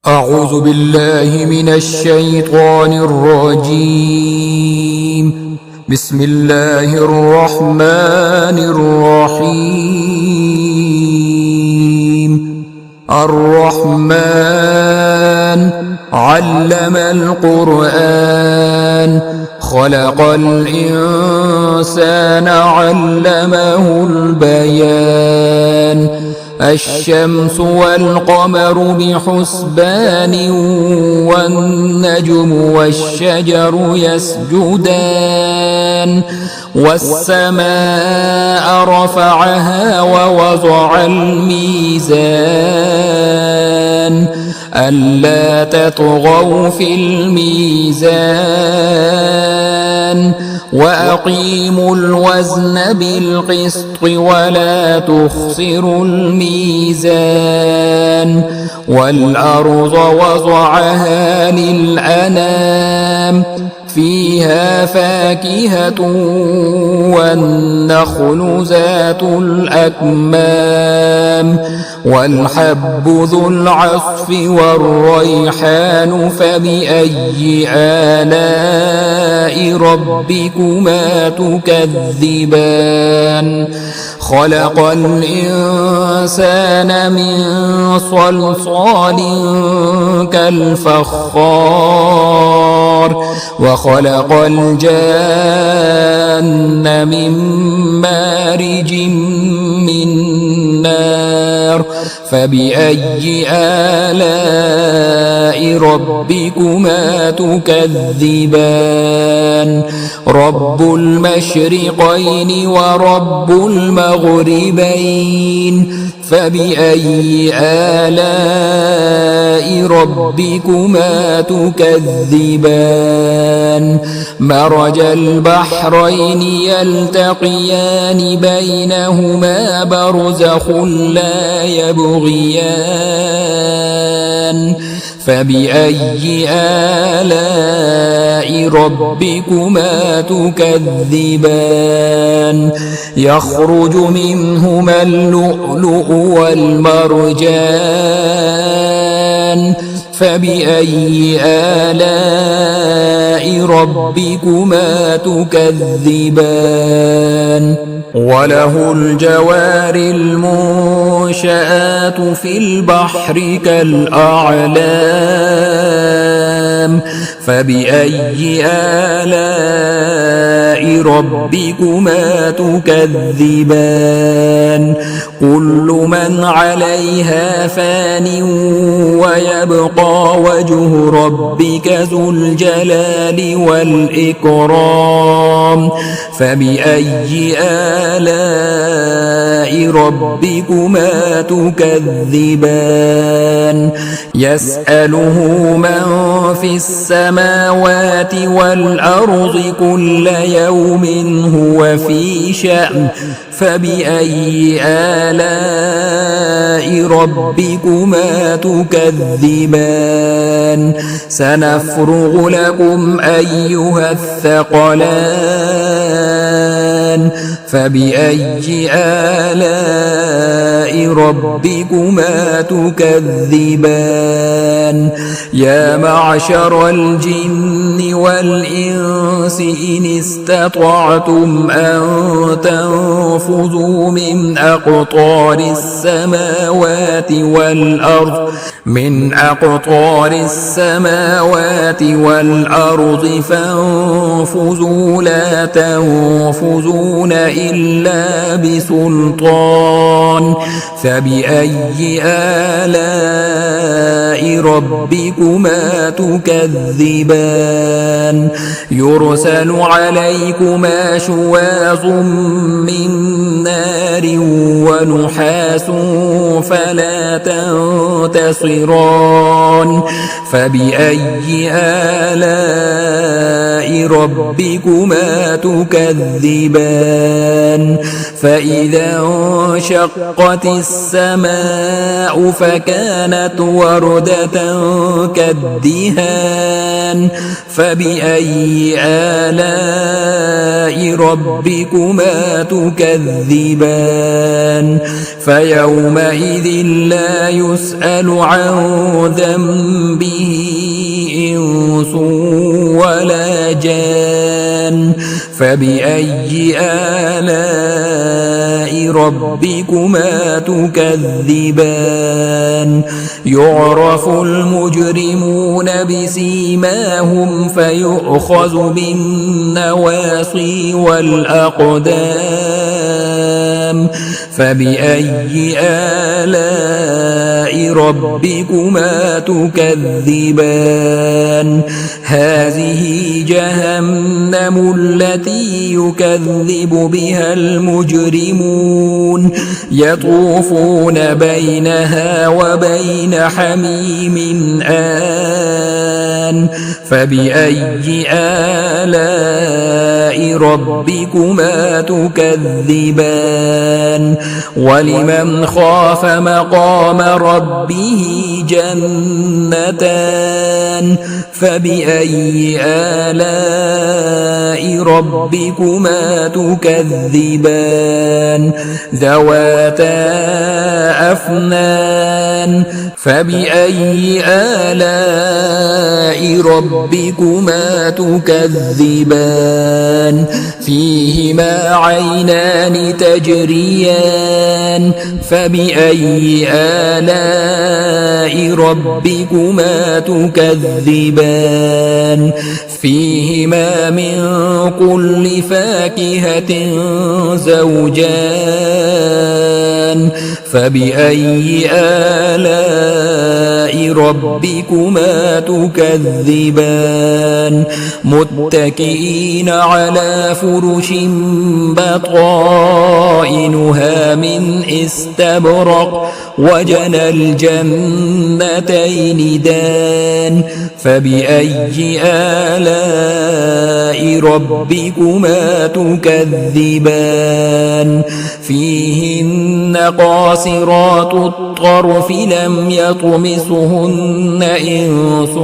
أعوذ بالله من الشيطان الرجيم. بسم الله الرحمن الرحيم. الرحمن علم القرآن، خلق الإنسان علمه البيان. الشمس والقمر بحسبان، والنجم والشجر يسجدان. والسماء رفعها ووضع الميزان، ألا تطغوا في الميزان، وأقيموا الوزن بالقسط ولا تخسروا الميزان. والأرض وضعها للأنام، فيها فاكهة والنخل ذات الأكمام، والحب ذو العصف والريحان. فبأي آلاء ربكما تكذبان؟ خلق الإنسان من صلصال كالفخار، وخلق الجان من مارج من نار. فبأي آلاء ربكما تكذبان؟ رب المشرقين ورب المغربين، فبأي آلاء ربكما تكذبان؟ مرج البحرين يلتقيان، بينهما برزخ لا يبغيان. فبأي آلاء ربكما تكذبان؟ يخرج منهما اللؤلؤ والمرجان. فبأي آلاء ربكما تكذبان؟ وله الجوار المنشآت في البحر كالأعلام. فبأي آلاء ربكما تكذبان؟ كل من عليها فان، ويبقى وجه ربك ذو الجلال والإكرام. فبأي آلاء ربكما تكذبان؟ يسأله من في السماوات والأرض كل يوم هو في شأن. فبأي آلاء ربكما تكذبان؟ سنفرغ لكم أيها الثقلان. فبأي آلاء ربكما تكذبان؟ يا معشر الجن والإنس إن استطعتم أن تنفذوا من أقطار السماوات والأرض فانفذوا لا تنفذون إلا بسلطان. فبأي آلاء ربكما تكذبان؟ يرسل عليكما شواظ من نار ونحاس فلا تنتصران. فبأي آلاء ربكما تكذبان؟ فإذا انشقت السماء فكانت وردة كالدهان. فبأي آلاء ربكما تكذبان فيومئذ لا يسأل عن ذنبه إنس ولا جان فبأي آلاء ربكما تكذبان يعرف المجرمون بسيماهم فيؤخذ بالنواصي والأقدام فبأي آلاء ربكما تكذبان هذه جهنم التي يكذب بها المجرمون يطوفون بينها وبين حميم آن فبأي آلاء ربكما تكذبان ولمن خاف مقام ربه جنتان فبأي آلاء ربكما تكذبان ذواتا أفنان فبأي آلاء ربكما تكذبان فيهما عينان تجريان فبأي آلاء ربكما تكذبان فيهما من كل فاكهة زوجان فبأي آلاء ربكما تكذبان متكئين على فرش بطائنها من استبرق وجنى الجنتين دان فبأي آلاء ربكما تكذبان فيهن قاصرات الطرف لم يطمثهن إنس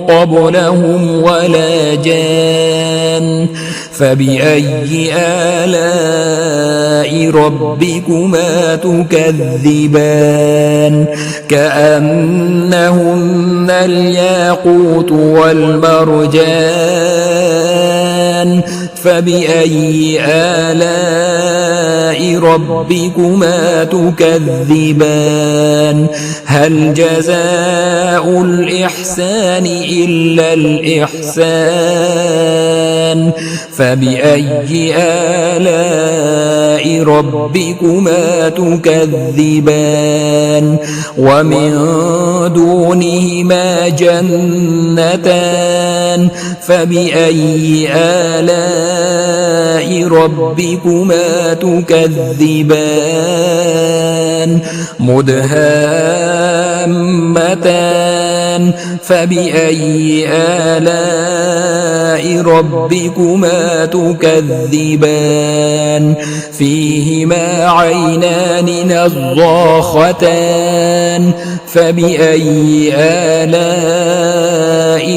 قبلهم ولا جان فبأي آلاء ربكما تكذبان كأنهن الياقوت والمرجان فبأي آلاء ربكما تكذبان هل جزاء الإحسان إلا الإحسان فبأي آلاء ربكما تكذبان ومن دونهما جنتان فبأي آلاء ربكما تكذبان مدهامتان فبأي آلاء ربكما تكذبان فيهما عينان نضاختان فبأي آلاء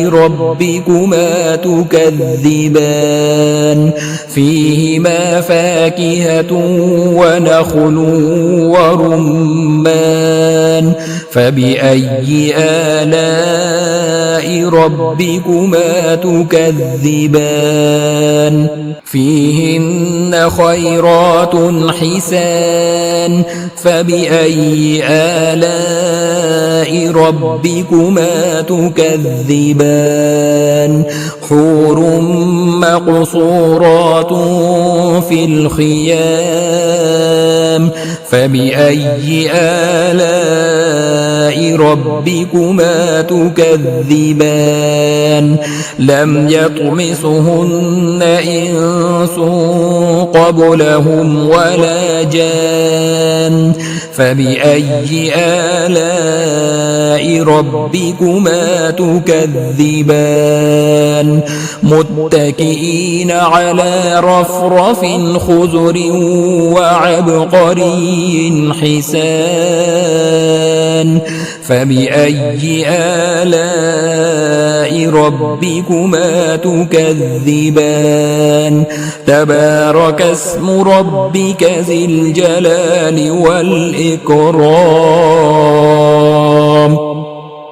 ربكما تكذبان فيهما فاكهة ونخل ورمان فبأي آلاء ربكما تكذبان فيهن خيرات حسان فبأي آلاء ربكما تكذبان حور مقصورات في الخيام فبأي آلاء ربكما تكذبان لم يطمثهن إنس قبلهم ولا جان فبأي آلاء ربكما تكذبان متكئين على رفرف خضر وعبقري حسان فبأي آلاء آلاء ربكما تكذبان تبارك اسم ربك ذي الجلال والإكرام